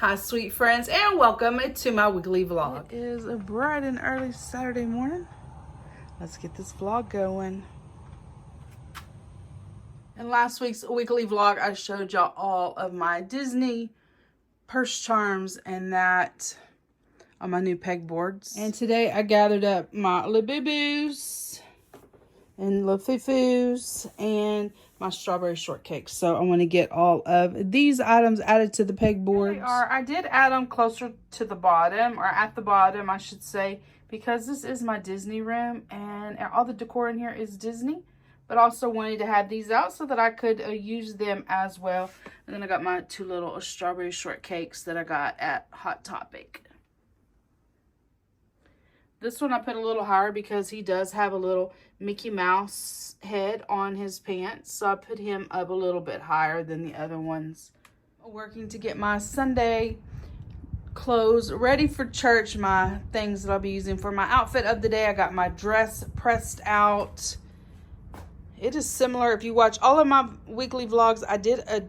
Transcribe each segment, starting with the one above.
Hi sweet friends, and welcome to my weekly vlog. It is a bright and early Saturday morning. Let's get this vlog going. In last week's weekly vlog, I showed y'all all of my Disney purse charms and that on my new pegboards. And today I gathered up my Labubus and Lafufus and my strawberry shortcakes. So I want to get all of these items added to the pegboards. I did add them closer to the bottom, or at the bottom I should say, because this is my Disney room and all the decor in here is Disney. But also wanted to have these out so that I could use them as well. And then I got my two little strawberry shortcakes that I got at Hot Topic. This one I put a little higher because he does have a little Mickey Mouse head on his pants. So I put him up a little bit higher than the other ones. Working to get my Sunday clothes ready for church. My things that I'll be using for my outfit of the day. I got my dress pressed out. It is similar. If you watch all of my weekly vlogs, I did a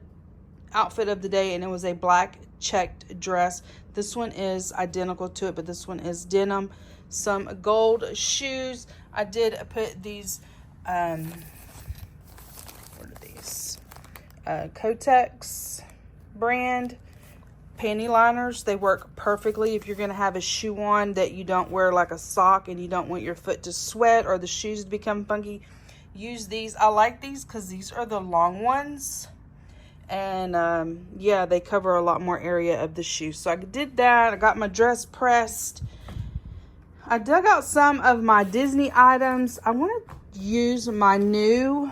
outfit of the day and it was a black checked dress. This one is identical to it, but this one is denim. Some gold shoes. I did put these, what are these? Kotex brand panty liners. They work perfectly if you're going to have a shoe on that you don't wear like a sock and you don't want your foot to sweat or the shoes to become funky. Use these. I like these because these are the long ones. And yeah, they cover a lot more area of the shoe. So I did that. I got my dress pressed. I dug out some of my Disney items. I want to use my new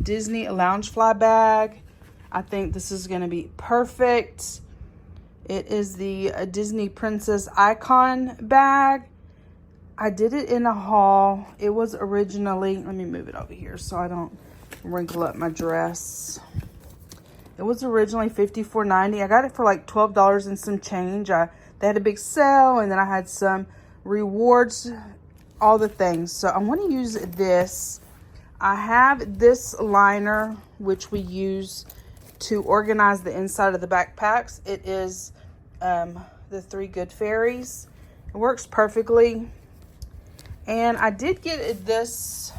Disney Loungefly bag. I think this is going to be perfect. It is the Disney Princess Icon bag. I did it in a haul. It was originally, let me move it over here so I don't wrinkle up my dress. It was originally $54.90. I got it for like $12 and some change. They had a big sale, and then I had some rewards, all the things. So I want to use this. I have this liner which we use to organize the inside of the backpacks. It is the 3 Good Fairies. It works perfectly. And I did get this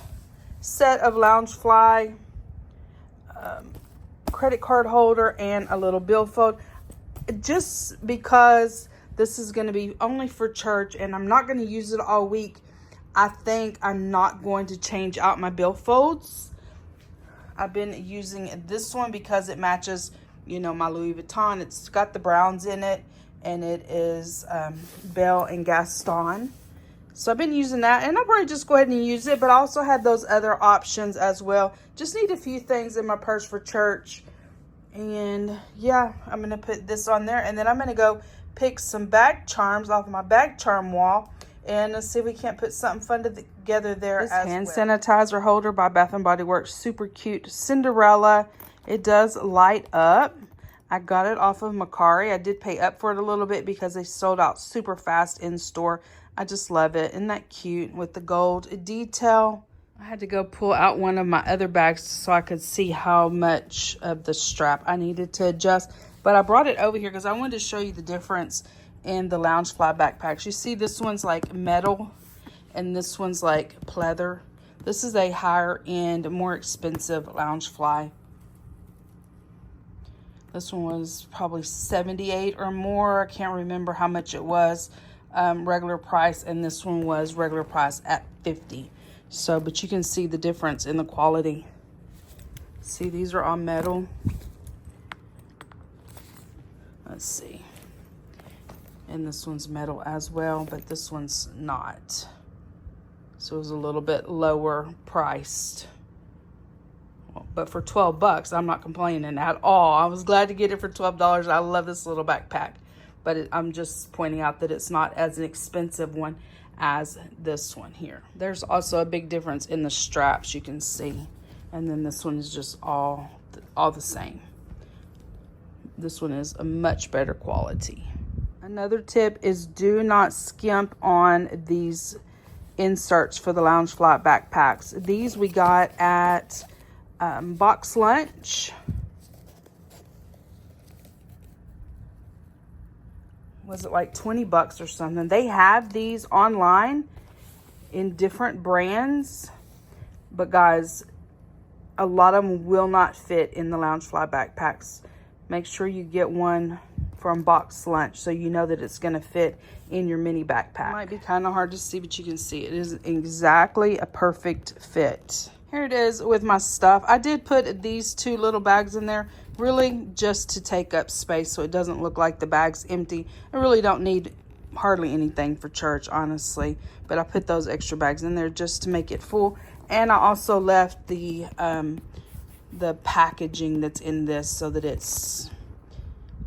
set of Loungefly credit card holder and a little billfold, just because this is going to be only for church and I'm not going to use it all week. I think I'm not going to change out my billfolds. I've been using this one because it matches, you know, my Louis Vuitton. It's got the browns in it, and it is Belle and Gaston. So I've been using that, and I'll probably just go ahead and use it, but I also had those other options as well. Just need a few things in my purse for church. And yeah, I'm going to put this on there, and then I'm going to go pick some bag charms off of my bag charm wall, and let's see if we can't put something fun together there as well. This hand sanitizer holder by Bath & Body Works, super cute Cinderella. It does light up. I got it off of Macari. I did pay up for it a little bit because they sold out super fast in store. I just love it. Isn't that cute with the gold detail? I had to go pull out one of my other bags so I could see how much of the strap I needed to adjust. But I brought it over here because I wanted to show you the difference in the Loungefly backpacks. You see this one's like metal and this one's like pleather. This is a higher end, more expensive Loungefly. This one was probably $78 or more. I can't remember how much it was regular price, and this one was regular price at $50. So, but you can see the difference in the quality. See, these are all metal. Let's see. And this one's metal as well, but this one's not. So it was a little bit lower priced. But for 12 bucks, I'm not complaining at all. I was glad to get it for $12. I love this little backpack. But I'm just pointing out that it's not as an expensive one as this one here. There's also a big difference in the straps, you can see. And then this one is just all the same. This one is a much better quality. Another tip is do not skimp on these inserts for the Loungefly backpacks. These we got at Box Lunch. was it like 20 bucks or something? They have these online in different brands, but guys, a lot of them will not fit in the Loungefly backpacks. Make sure you get one from Box Lunch so you know that it's going to fit in your mini backpack. It might be kind of hard to see, but you can see it is exactly a perfect fit. Here it is with my stuff. I did put these 2 little bags in there really just to take up space so it doesn't look like the bag's empty. I really don't need hardly anything for church, honestly, but I put those extra bags in there just to make it full. And I also left the packaging that's in this so that it's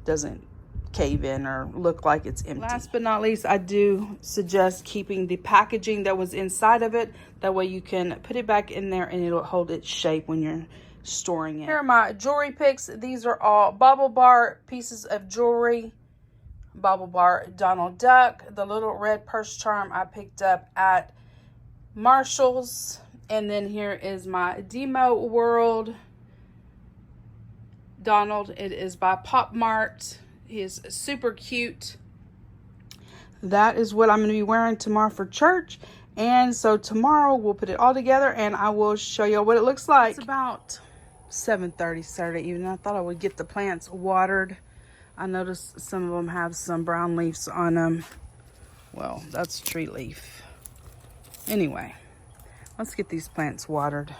doesn't cave in or look like it's empty. Last but not least, I do suggest keeping the packaging that was inside of it. That way you can put it back in there and it'll hold its shape when you're storing it. Here are my jewelry picks. These are all Bauble Bar pieces of jewelry. Bauble Bar Donald Duck. The little red purse charm I picked up at Marshall's. And then here is my Demo World Donald. It is by Pop Mart. He is super cute. That is what I'm going to be wearing tomorrow for church. And so tomorrow we'll put it all together and I will show you what it looks like. It's about 7:30 Saturday evening. I thought I would get the plants watered. I noticed some of them have some brown leaves on them. Well, that's tree leaf. Anyway, let's get these plants watered.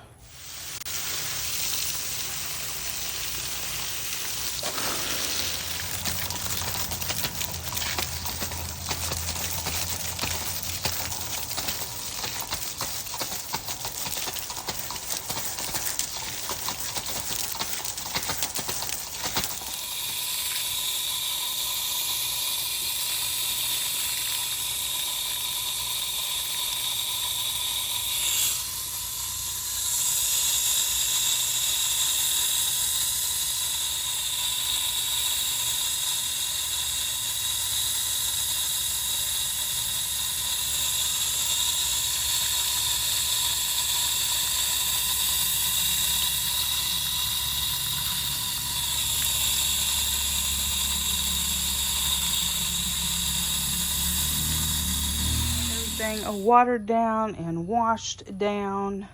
Watered down and washed down.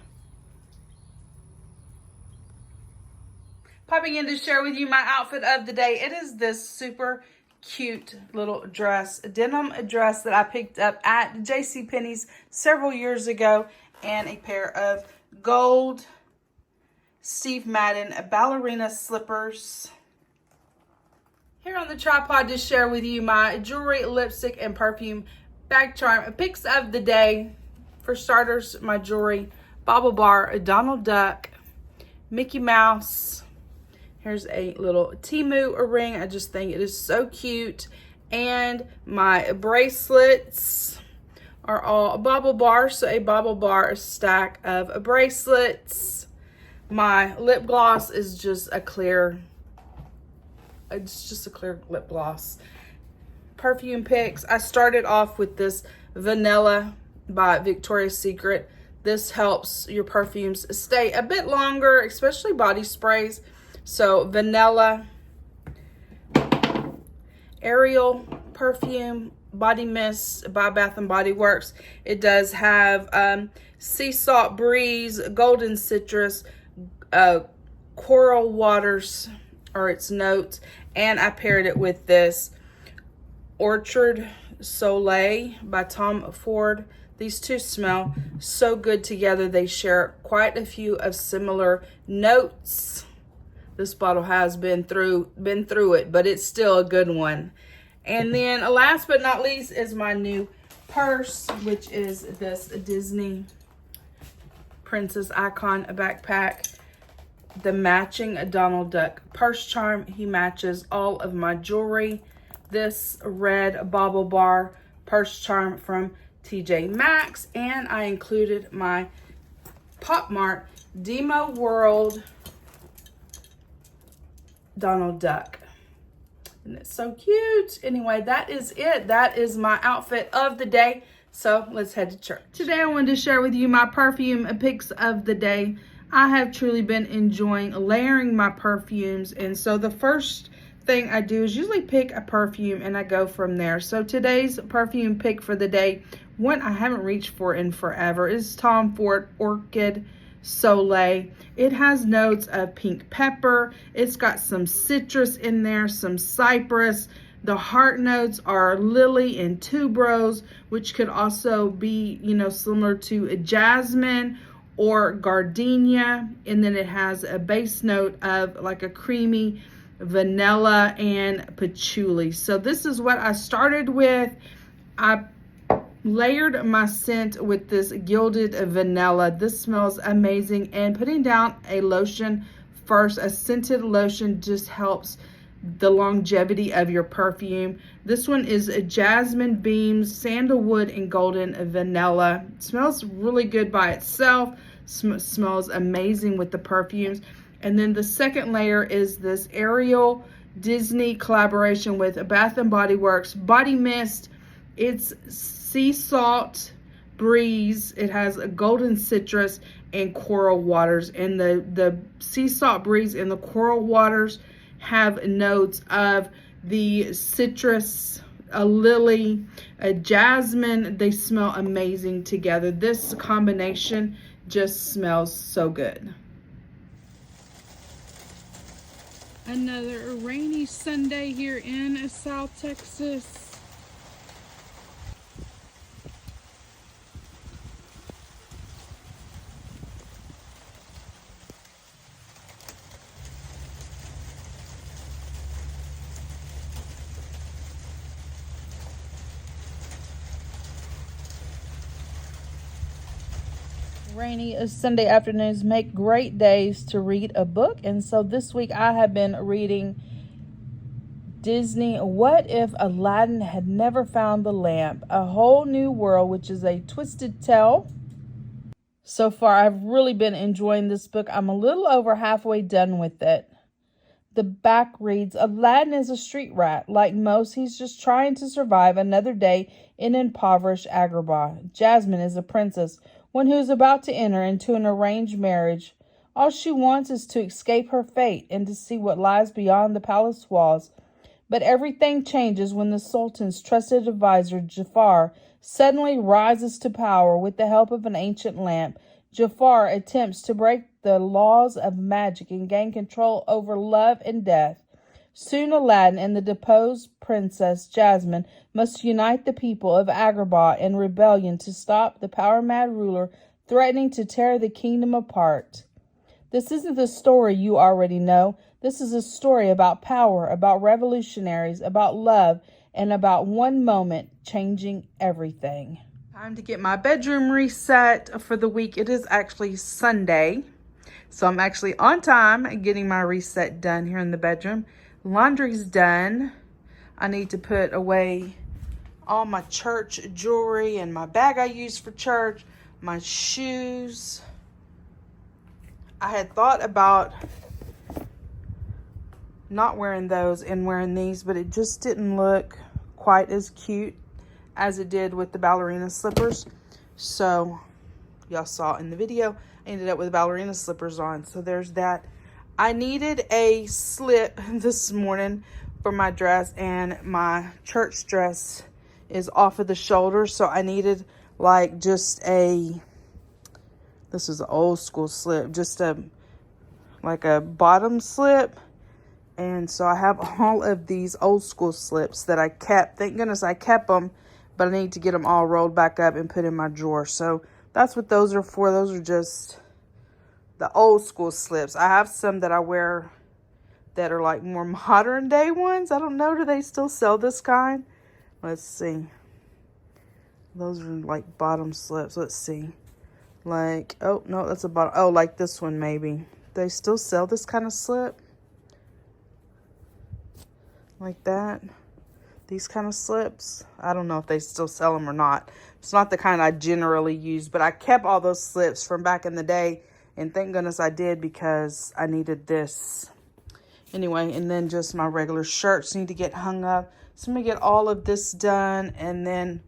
Popping in to share with you my outfit of the day. It is this super cute little dress, a denim dress that I picked up at JCPenney's several years ago, and a pair of gold Steve Madden ballerina slippers. Here on the tripod to share with you my jewelry, lipstick, and perfume bag charm picks of the day. For starters, my jewelry, Bauble Bar Donald Duck, Mickey Mouse. Here's a little Timu ring. I just think it is so cute. And my bracelets are all Bauble Bar, so a Bauble Bar stack of bracelets. My lip gloss is just a clear, it's just a clear lip gloss. Perfume picks. I started off with this Vanilla by Victoria's Secret. This helps your perfumes stay a bit longer, especially body sprays. So Vanilla, Ariel Perfume Body Mist by Bath & Body Works. It does have Sea Salt Breeze, Golden Citrus, Coral Waters are its notes. And I paired it with this Orchard Soleil by Tom Ford. These two smell so good together. They share quite a few of similar notes. This bottle has been through it, but it's still a good one. And then last but not least is my new purse, which is this Disney Princess Icon backpack. The matching Donald Duck purse charm. He matches all of my jewelry. This red Bauble Bar purse charm from TJ Maxx, and I included my Pop Mart Demo World Donald Duck. And it's so cute. Anyway, that is it. That is my outfit of the day. So let's head to church. Today I wanted to share with you my perfume picks of the day. I have truly been enjoying layering my perfumes, and so the first thing I do is usually pick a perfume and I go from there. So today's perfume pick for the day, one I haven't reached for in forever, is Tom Ford Orchid Soleil. It has notes of pink pepper. It's got some citrus in there, some cypress. The heart notes are lily and tuberose, which could also be, you know, similar to a jasmine or gardenia. And then it has a base note of like a creamy vanilla and patchouli. So this is what I started with. I layered my scent with this gilded vanilla. This smells amazing, and putting down a lotion first, a scented lotion, just helps the longevity of your perfume. This one is a jasmine beams, sandalwood, and golden vanilla. It smells really good by itself. Smells amazing with the perfumes. And then the second layer is this Ariel Disney collaboration with Bath and Body Works body mist. It's sea salt breeze. It has a golden citrus and coral waters, and the sea salt breeze and the coral waters have notes of the citrus, a lily, a jasmine. They smell amazing together. This combination just smells so good. Another rainy Sunday here in South Texas. Rainy Sunday afternoons make great days to read a book, and so this week I have been reading Disney What If Aladdin Had Never Found the Lamp, A Whole New World, which is a twisted tale. So far I've really been enjoying this book. I'm a little over halfway done with it. The back reads, Aladdin is a street rat. Like most, he's just trying to survive another day in impoverished Agrabah. Jasmine is a princess, one who is about to enter into an arranged marriage. All she wants is to escape her fate and to see what lies beyond the palace walls. But everything changes when the Sultan's trusted advisor, Jafar, suddenly rises to power with the help of an ancient lamp. Jafar attempts to break the laws of magic and gain control over love and death. Soon Aladdin and the deposed princess Jasmine must unite the people of Agrabah in rebellion to stop the power-mad ruler threatening to tear the kingdom apart. This isn't the story you already know. This is a story about power, about revolutionaries, about love, and about one moment changing everything. Time to get my bedroom reset for the week. It is actually Sunday, so I'm actually on time getting my reset done here in the bedroom. Laundry's done. I need to put away all my church jewelry and my bag I use for church, my shoes. I had thought about not wearing those and wearing these, but it just didn't look quite as cute as it did with the ballerina slippers. So y'all saw in the video, I ended up with ballerina slippers on. So there's that. I needed a slip this morning for my dress, and my church dress is off of the shoulder. So I needed like just a, this is an old school slip, just like a bottom slip. And so I have all of these old school slips that I kept. Thank goodness I kept them, but I need to get them all rolled back up and put in my drawer. So that's what those are for. Those are just the old school slips. I have some that I wear that are like more modern day ones. I don't know, do they still sell this kind? Let's see. Those are like bottom slips. Let's see. Like, oh no, that's a bottom. Oh, like this one maybe. They still sell this kind of slip? Like that. These kind of slips. I don't know if they still sell them or not. It's not the kind I generally use, but I kept all those slips from back in the day, and thank goodness I did, because I needed this. Anyway, and then just my regular shirts need to get hung up. So I'm going to get all of this done, and then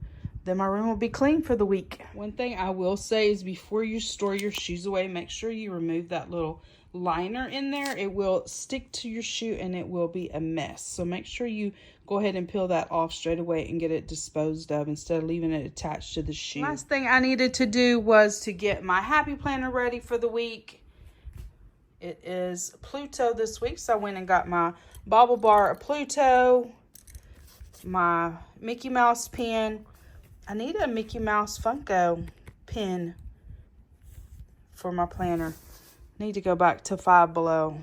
my room will be clean for the week. One thing I will say is before you store your shoes away, make sure you remove that little liner in there, it will stick to your shoe and it will be a mess. So make sure you go ahead and peel that off straight away and get it disposed of instead of leaving it attached to the shoe. Last thing I needed to do was to get my happy planner ready for the week. It is Pluto this week, so I went and got my bobble bar of Pluto, my Mickey Mouse pen. I need a Mickey Mouse Funko pen for my planner. Need to go back to Five Below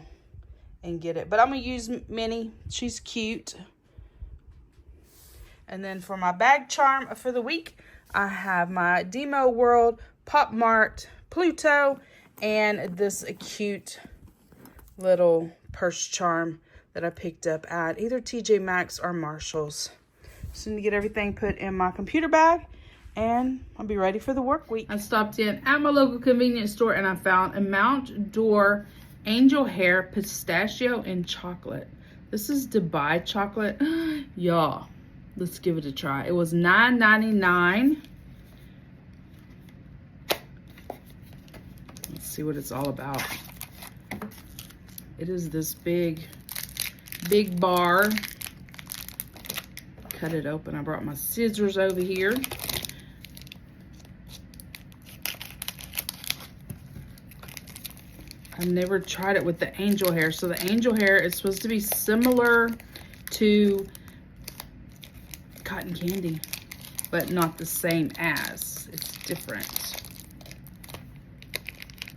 and get it, but I'm gonna use Minnie. She's cute. And then for my bag charm for the week, I have my Demo World Pop Mart Pluto and this cute little purse charm that I picked up at either TJ Maxx or Marshall's. Just need to get everything put in my computer bag and I'll be ready for the work week. I stopped in at my local convenience store and I found a Mont Dor'e Angel Hair Pistachio and Chocolate. This is Dubai chocolate. Y'all, let's give it a try. It was $9.99. Let's see what it's all about. It is this big bar. Cut it open. I brought my scissors over here. I've never tried it with the angel hair. So the angel hair is supposed to be similar to cotton candy, but not the same as. It's different.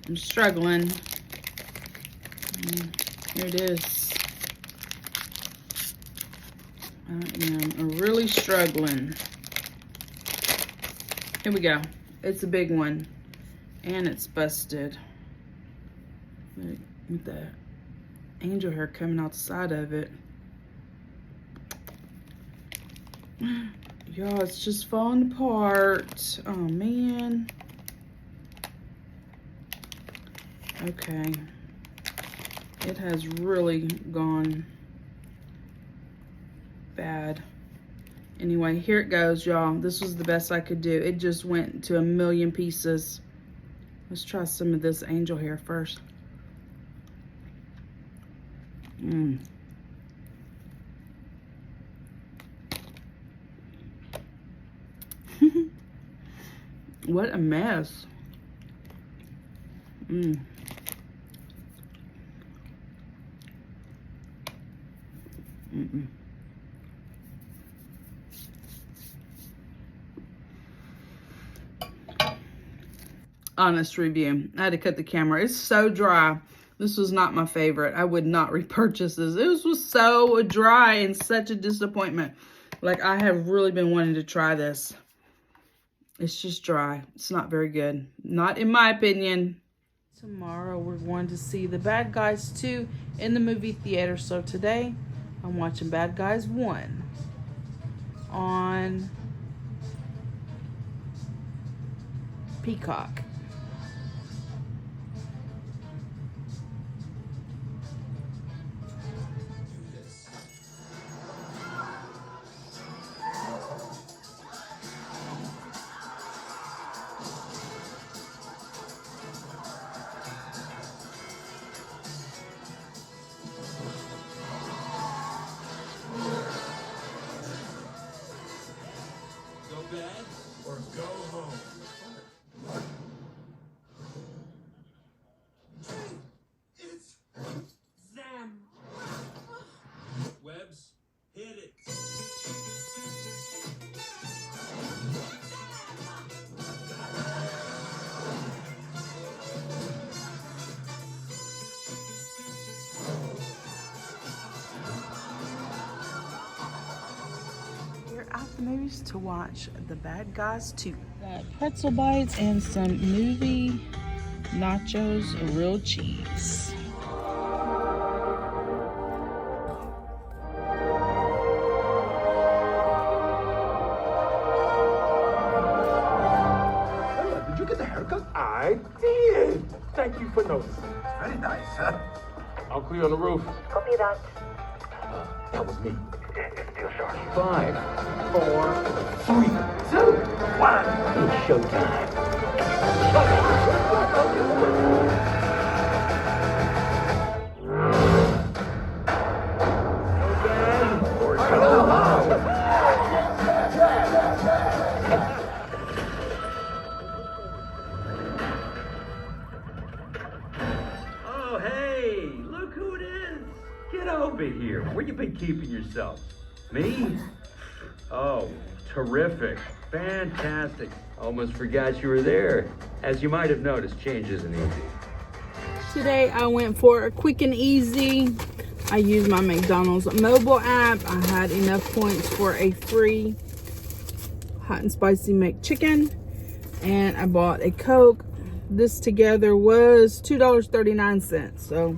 I'm struggling. Here it is. I'm really struggling. Here we go. It's a big one. And it's busted. With the angel hair coming outside of it. Y'all, it's just falling apart. Oh, man. Okay. It has really gone bad. Anyway, here it goes, y'all. This was the best I could do. It just went to a million pieces. Let's try some of this angel hair first. What a mess. Honest review. I had to cut the camera. It's so dry. This was not my favorite. I would not repurchase this. It was so dry and such a disappointment. Like, I have really been wanting to try this. It's just dry. It's not very good. Not in my opinion. Tomorrow we're going to see The Bad Guys 2 in the movie theater. So today I'm watching Bad Guys 1 on Peacock. Bed or go home. It's them. Webbs, hit it. At the movies to watch The Bad Guys 2. Got pretzel bites and some movie nachos, real cheese. Did you get the haircut? I did. Thank you for noticing. Very nice, huh? I'll clear on the roof. Copy that. That was me. Still short. 5, 4, 3, 2, 1. It's showtime. keeping yourselves? Me? Oh, terrific. Fantastic. Almost forgot you were there. As you might have noticed, change isn't easy. Today I went for a quick and easy. I used my McDonald's mobile app. I had enough points for a free hot and spicy McChicken. And I bought a Coke. This together was $2.39. So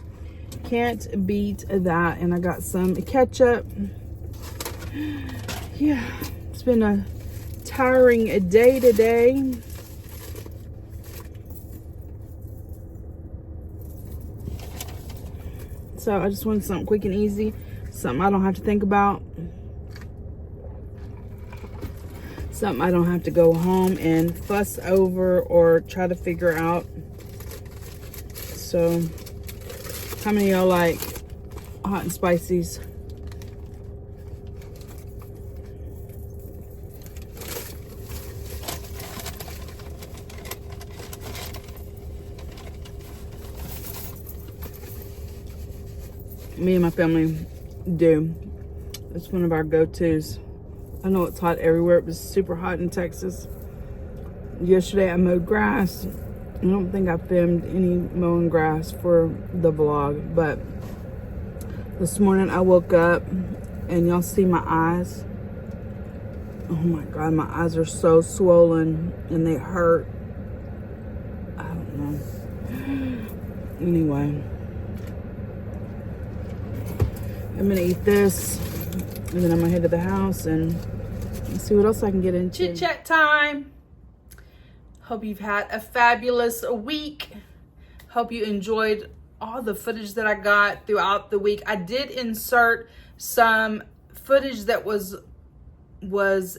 can't beat that. And I got some ketchup. Yeah, it's been a tiring day today. So I just wanted something quick and easy, something I don't have to think about, something I don't have to go home and fuss over or try to figure out. So how many of y'all like hot and spices? Me and my family do. It's one of our go-tos. I know it's hot everywhere. It was super hot in Texas. Yesterday I mowed grass. I don't think I filmed any mowing grass for the vlog, but this morning I woke up and y'all see my eyes. Oh my God, my eyes are so swollen and they hurt. I don't know. Anyway. I'm gonna eat this and then I'm gonna head to the house and see what else I can get into. Chit chat time. Hope you've had a fabulous week. Hope you enjoyed all the footage that I got throughout the week. I did insert some footage that was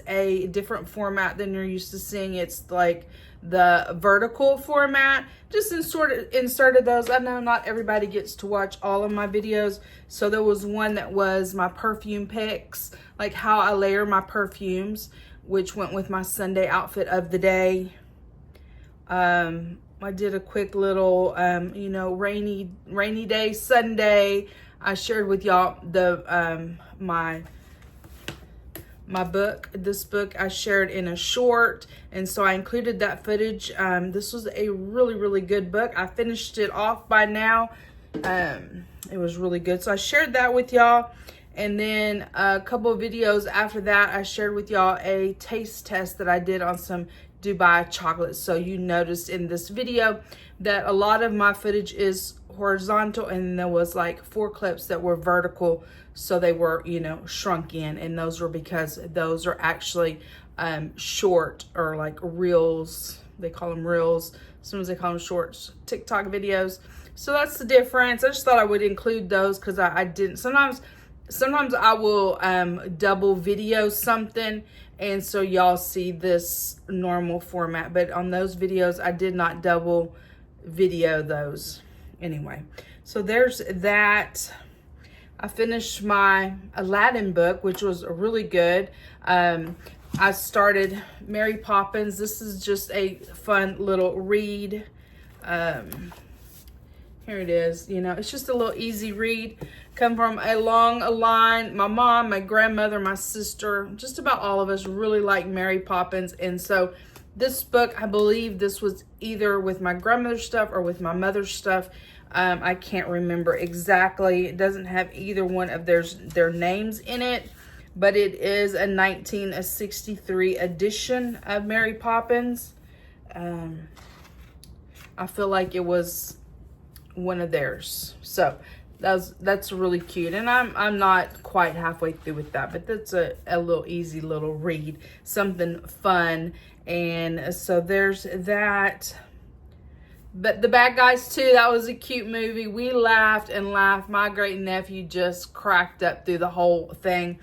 a different format than you're used to seeing. It's like the vertical format. Just inserted those. I know not everybody gets to watch all of my videos. So there was one that was my perfume picks, like how I layer my perfumes, which went with my Sunday outfit of the day. I did a quick little, you know, rainy day Sunday. I shared with y'all the my book. This book I shared in a short, and so I included that footage. This was a really good book. I finished it off by now. It was really good, so I shared that with y'all. And then a couple of videos after that, I shared with y'all a taste test that I did on some Dubia chocolate. So you noticed in this video that a lot of my footage is horizontal, and there was like 4 clips that were vertical, so they were, you know, shrunk in, and those were because those are actually short, or like reels. They call them reels. Sometimes they call them shorts, TikTok videos. So that's the difference. I just thought I would include those because I didn't. Sometimes I will double video something, and so y'all see this normal format, but on those videos I did not double video those. Anyway, so there's that. I finished my Aladdin book, which was really good. I started Mary Poppins. This is just a fun little read. Here it is. You know, it's just a little easy read. Come from a long line. My mom, my grandmother, my sister, just about all of us really like Mary Poppins. And so this book, I believe this was either with my grandmother's stuff or with my mother's stuff. I can't remember exactly. It doesn't have either one of their names in it, but it is a 1963 edition of Mary Poppins. I feel like it was one of theirs. So that's really cute, and I'm not quite halfway through with that, but that's a little easy little read, something fun. And so there's that. But The Bad Guys 2, that was a cute movie. We laughed and laughed. My great nephew just cracked up through the whole thing.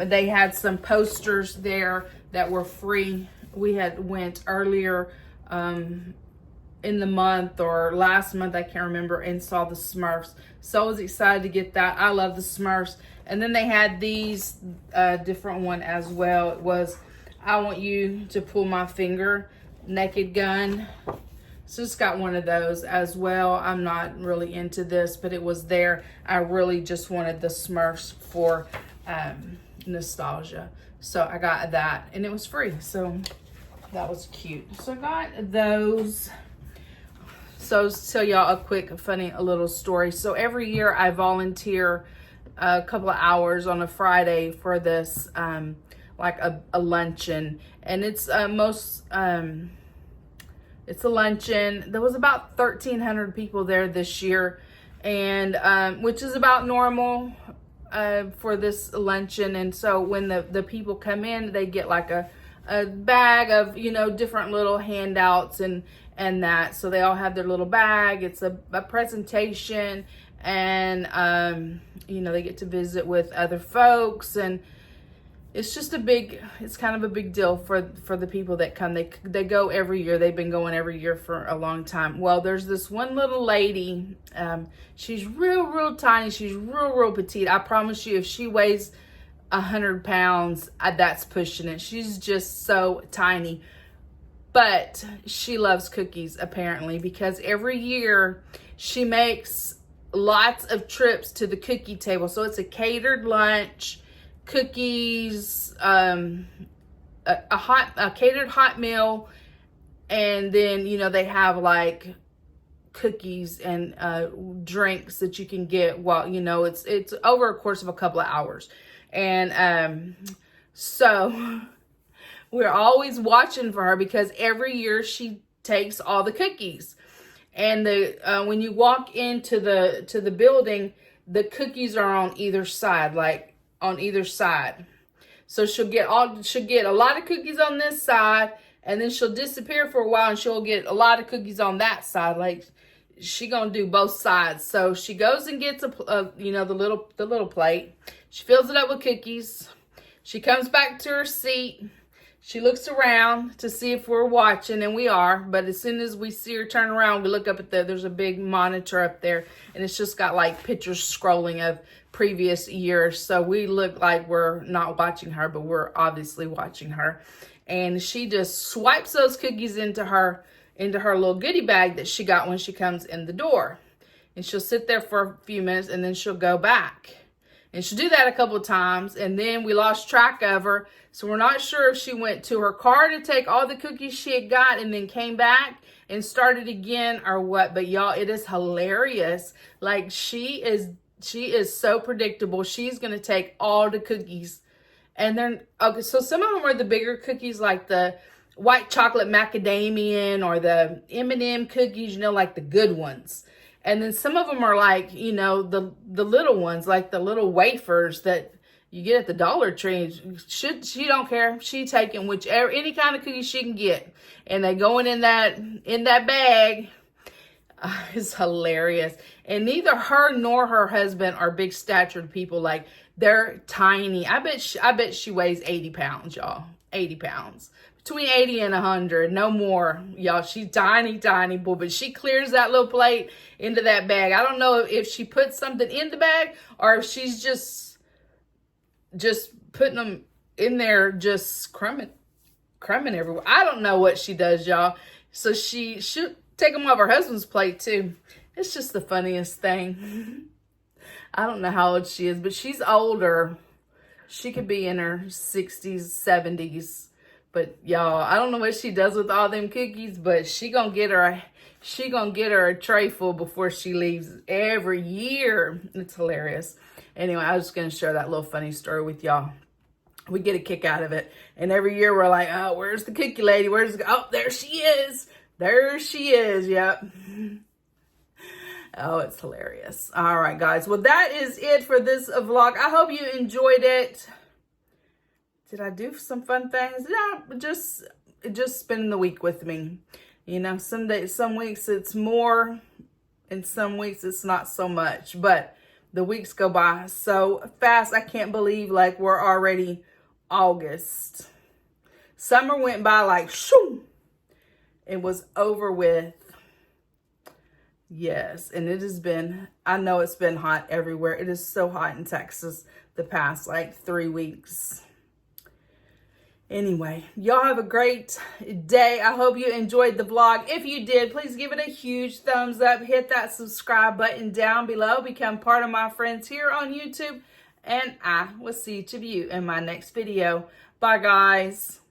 They had some posters there that were free. We had went earlier in the month or last month, I can't remember, and saw the Smurfs. So I was excited to get that. I love the Smurfs. And then they had these different one as well. It was I Want You to Pull My Finger, Naked Gun. So just got one of those as well. I'm not really into this, but it was there. I really just wanted the Smurfs for nostalgia. So I got that and it was free. So that was cute. So I got those. So tell y'all a quick, funny, little story. So every year I volunteer a couple of hours on a Friday for this, like a luncheon. And it's it's a luncheon. There was about 1,300 people there this year, and which is about normal for this luncheon. And so when the people come in, they get like a bag of, you know, different little handouts and that. So they all have their little bag. It's a presentation, and you know, they get to visit with other folks, and it's just it's kind of a big deal for the people that come. They go every year. They've been going every year for a long time. Well, there's this one little lady. She's real tiny. She's real petite. I promise you, if she weighs 100 pounds, that's pushing it. She's just so tiny. But she loves cookies, apparently, because every year she makes lots of trips to the cookie table. So it's a catered lunch, cookies, a catered hot meal, and then, you know, they have like cookies and drinks that you can get while, you know, it's over a course of a couple of hours. And so we're always watching for her because every year she takes all the cookies. And when you walk into the building, the cookies are on either side, like on either side. So she'll get a lot of cookies on this side, and then she'll disappear for a while and she'll get a lot of cookies on that side. Like, she gonna do both sides. So she goes and gets you know, the little plate. She fills it up with cookies. She comes back to her seat. She looks around to see if we're watching, and we are. But as soon as we see her turn around, we look up at there's a big monitor up there, and it's just got like pictures scrolling of previous years. So we look like we're not watching her, but we're obviously watching her. And she just swipes those cookies into her little goodie bag that she got when she comes in the door. And she'll sit there for a few minutes, and then she'll go back. And she'll do that a couple of times, and then we lost track of her. So we're not sure if she went to her car to take all the cookies she had got and then came back and started again or what. But y'all, it is hilarious. Like, she is so predictable. She's going to take all the cookies. And then, okay, so some of them are the bigger cookies, like the white chocolate macadamia or the M&M cookies, you know, like the good ones. And then some of them are like, you know, the little ones, like the little wafers that you get at the Dollar Tree. She don't care. She taking any kind of cookie she can get, and they going in that bag. It's hilarious. And neither her nor her husband are big statured people. Like, they're tiny. I bet she weighs 80 pounds, y'all. 80 pounds. Between 80 and 100, no more, y'all. She's tiny boy, but she clears that little plate into that bag. I don't know if she puts something in the bag or if she's just putting them in there, just crumbing everywhere. I don't know what she does, y'all. So she should take them off her husband's plate too. It's just the funniest thing. I don't know how old she is, but she's older. She could be in her 60s, 70s. But y'all, I don't know what she does with all them cookies, but she gonna get her a tray full before she leaves every year. It's hilarious. Anyway, I was just gonna share that little funny story with y'all. We get a kick out of it. And every year we're like, oh, where's the cookie lady? Oh, there she is. There she is. Yep. Oh, it's hilarious. All right, guys. Well, that is it for this vlog. I hope you enjoyed it. Did I do some fun things? No, just spending the week with me. You know, some weeks it's more, and some weeks it's not so much. But the weeks go by so fast. I can't believe, like, we're already August. Summer went by like shoo. It was over with. Yes, and it has been, I know it's been hot everywhere. It is so hot in Texas the past like 3 weeks. Anyway, y'all have a great day. I hope you enjoyed the vlog. If you did, please give it a huge thumbs up. Hit that subscribe button down below. Become part of my friends here on YouTube. And I will see each of you in my next video. Bye, guys.